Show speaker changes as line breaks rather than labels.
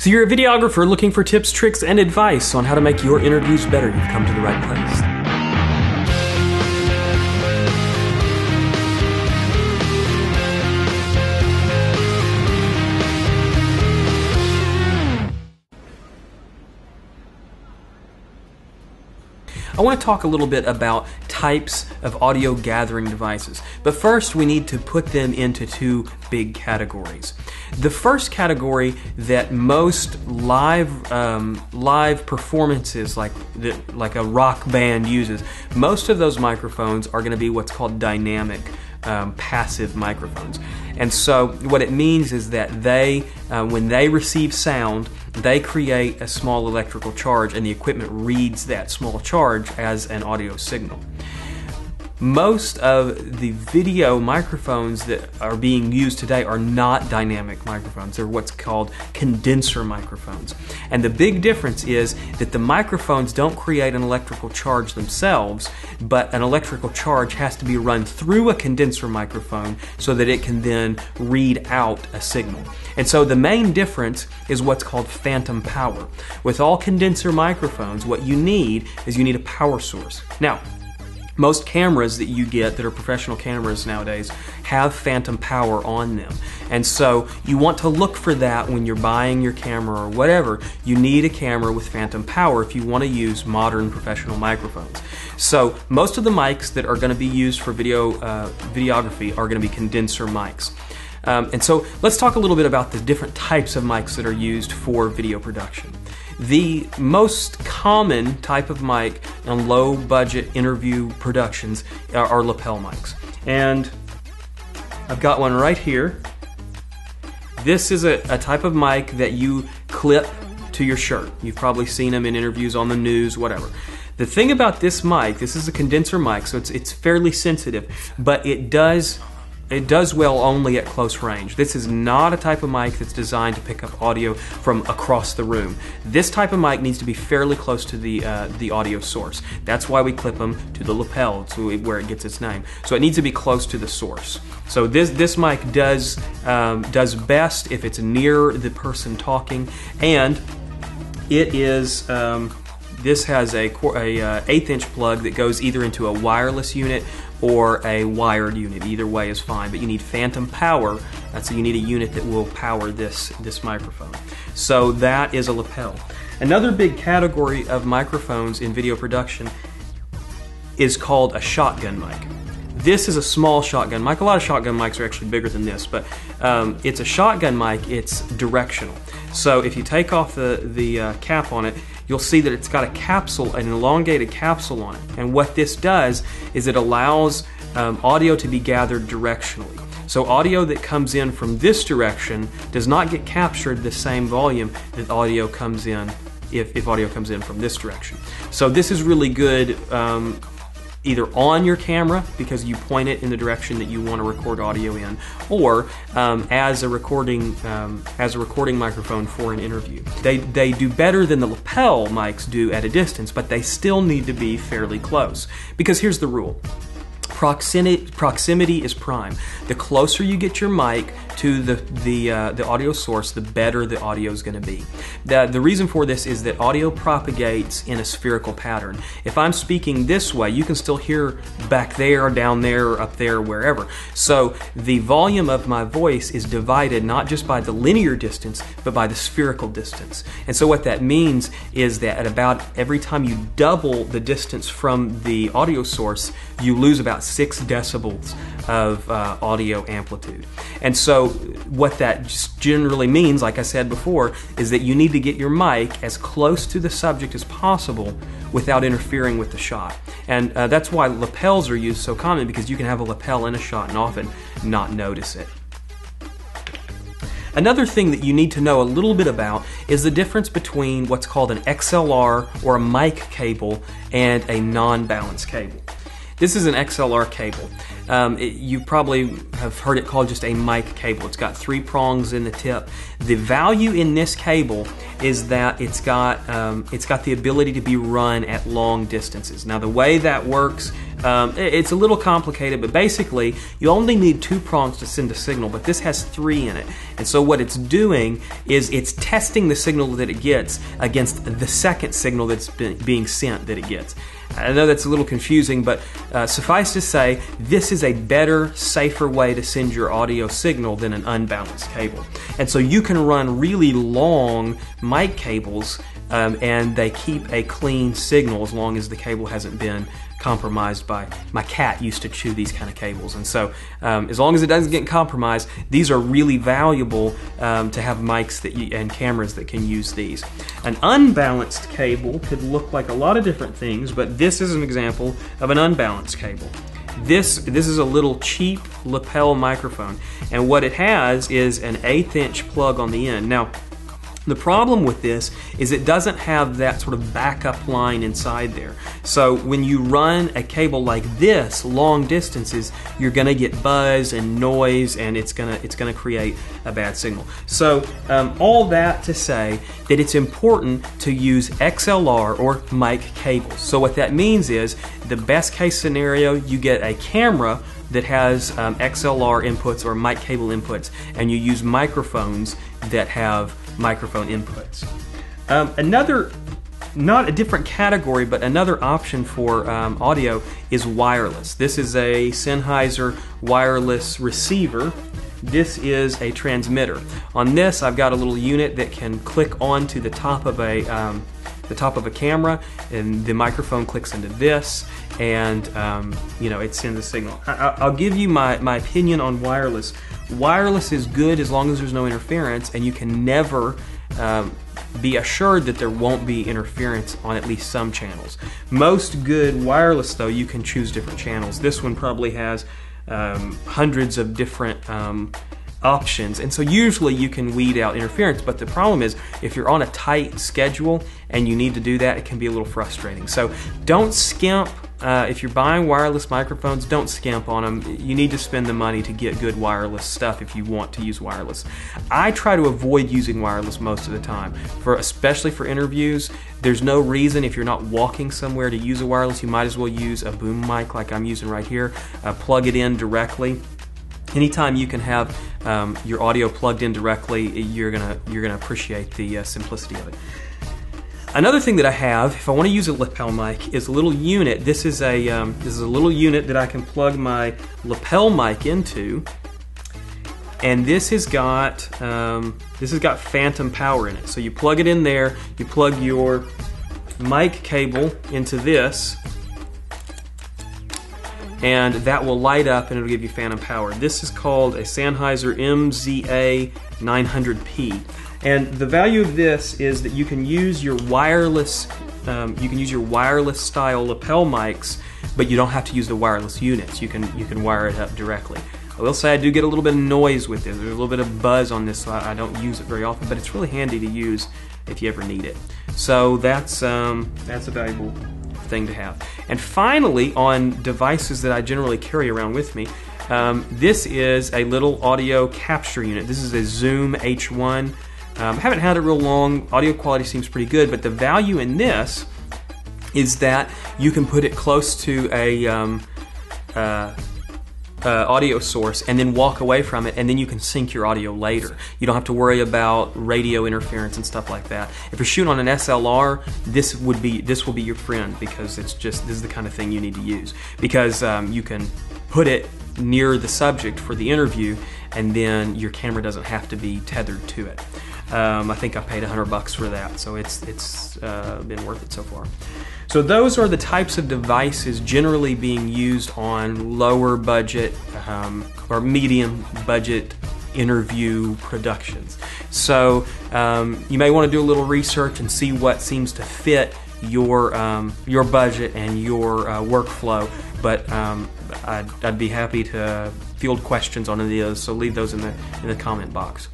So you're a videographer looking for tips, tricks, and advice on how to make your interviews better. You've come to the right place. I want to talk a little bit about types of audio gathering devices, but first we need to put them into two big categories. The first category that most live performances like a rock band uses, most of those microphones are going to be what's called dynamic passive microphones. And so what it means is that they, when they receive sound, they create a small electrical charge and the equipment reads that small charge as an audio signal. Most of the video microphones that are being used today are not dynamic microphones. They're what's called condenser microphones. And the big difference is that the microphones don't create an electrical charge themselves, but an electrical charge has to be run through a condenser microphone so that it can then read out a signal. And so the main difference is what's called phantom power. With all condenser microphones, what you need is you need a power source. Now, most cameras that you get that are professional cameras nowadays have phantom power on them. And so you want to look for that when you're buying your camera or whatever. You need a camera with phantom power if you want to use modern professional microphones. So most of the mics that are going to be used for videography are going to be condenser mics. And so let's talk a little bit about the different types of mics that are used for video production. The most common type of mic on low budget interview productions are lapel mics. And I've got one right here. This is a type of mic that you clip to your shirt. You've probably seen them in interviews on the news, whatever. The thing about this mic, this is a condenser mic, so it's fairly sensitive, but it does well only at close range. This is not a type of mic that's designed to pick up audio from across the room. This type of mic needs to be fairly close to the audio source. That's why we clip them to the lapel, to where it gets its name. So it needs to be close to the source. So this mic does best if it's near the person talking, and it is. This has a 1/8" plug that goes either into a wireless unit or a wired unit. Either way is fine, but you need phantom power. So you need a unit that will power this microphone. So that is a lapel. Another big category of microphones in video production is called a shotgun mic. This is a small shotgun mic. A lot of shotgun mics are actually bigger than this, but it's a shotgun mic. It's directional. So if you take off the cap on it, you'll see that it's got a capsule, an elongated capsule on it. And what this does is it allows audio to be gathered directionally. So audio that comes in from this direction does not get captured the same volume that audio comes in if audio comes in from this direction. So this is really good either on your camera because you point it in the direction that you want to record audio in, or as a recording microphone for an interview. They do better than the lapel mics do at a distance, but they still need to be fairly close. Because here's the rule. Proximity is prime. The closer you get your mic to the audio source, the better the audio is going to be. The reason for this is that audio propagates in a spherical pattern. If I'm speaking this way, you can still hear back there, down there, up there, wherever. So the volume of my voice is divided not just by the linear distance, but by the spherical distance. And so what that means is that at about every time you double the distance from the audio source, you lose about 6 decibels of audio amplitude. And so what that just generally means, like I said before, is that you need to get your mic as close to the subject as possible without interfering with the shot. And that's why lapels are used so common, because you can have a lapel in a shot and often not notice it. Another thing that you need to know a little bit about is the difference between what's called an XLR or a mic cable and a non-balance cable. This is an XLR cable. You probably have heard it called just a mic cable. It's got 3 prongs in the tip. The value in this cable is that it's got the ability to be run at long distances. Now the way that works, it's a little complicated, but basically you only need 2 prongs to send a signal, but this has 3 in it. And so what it's doing is it's testing the signal that it gets against the second signal that's being sent that it gets. I know that's a little confusing, but suffice to say, this is a better, safer way to send your audio signal than an unbalanced cable. And so you can run really long mic cables and they keep a clean signal as long as the cable hasn't been compromised by, my cat used to chew these kind of cables, and so as long as it doesn't get compromised, these are really valuable to have mics and cameras that can use these. An unbalanced cable could look like a lot of different things, but this is an example of an unbalanced cable. This is a little cheap lapel microphone, and what it has is an 1/8 inch plug on the end. Now, the problem with this is it doesn't have that sort of backup line inside there. So when you run a cable like this long distances, you're going to get buzz and noise, and it's gonna create a bad signal. So all that to say that it's important to use XLR or mic cables. So what that means is, the best case scenario, you get a camera that has XLR inputs or mic cable inputs, and you use microphones that have microphone inputs. Another, not a different category, but another option for audio is wireless. This is a Sennheiser wireless receiver. This is a transmitter. On this, I've got a little unit that can click onto the top of a camera, and the microphone clicks into this, and it sends a signal. I'll give you my opinion on wireless. Wireless is good as long as there's no interference, and you can never be assured that there won't be interference on at least some channels. Most good wireless, though, you can choose different channels. This one probably has hundreds of different options, and so usually you can weed out interference, but the problem is, if you're on a tight schedule and you need to do that, it can be a little frustrating. So don't skimp. If you're buying wireless microphones, don't skimp on them. You need to spend the money to get good wireless stuff if you want to use wireless. I try to avoid using wireless most of the time, especially for interviews. There's no reason, if you're not walking somewhere, to use a wireless. You might as well use a boom mic like I'm using right here. Plug it in directly. Anytime you can have your audio plugged in directly, you're gonna appreciate the simplicity of it. Another thing that I have, if I want to use a lapel mic, is a little unit. This is a little unit that I can plug my lapel mic into, and this has got phantom power in it. So you plug it in there. You plug your mic cable into this, and that will light up and it'll give you phantom power. This is called a Sennheiser MZA 900P. And the value of this is that you can use your wireless style lapel mics, but you don't have to use the wireless units. You can wire it up directly. I will say I do get a little bit of noise with this. There's a little bit of buzz on this, so I don't use it very often, but it's really handy to use if you ever need it. So that's a valuable thing to have. And finally, on devices that I generally carry around with me, this is a little audio capture unit. This is a Zoom H1. I haven't had it real long. Audio quality seems pretty good, but the value in this is that you can put it close to a audio source and then walk away from it, and then you can sync your audio later. You don't have to worry about radio interference and stuff like that. If you're shooting on an SLR, this will be your friend, because this is the kind of thing you need to use, because you can put it near the subject for the interview, and then your camera doesn't have to be tethered to it. I think I paid $100 for that, so it's been worth it so far. So those are the types of devices generally being used on lower budget or medium budget interview productions. So you may want to do a little research and see what seems to fit your budget and your workflow, but I'd be happy to field questions on any of those, so leave those in the comment box.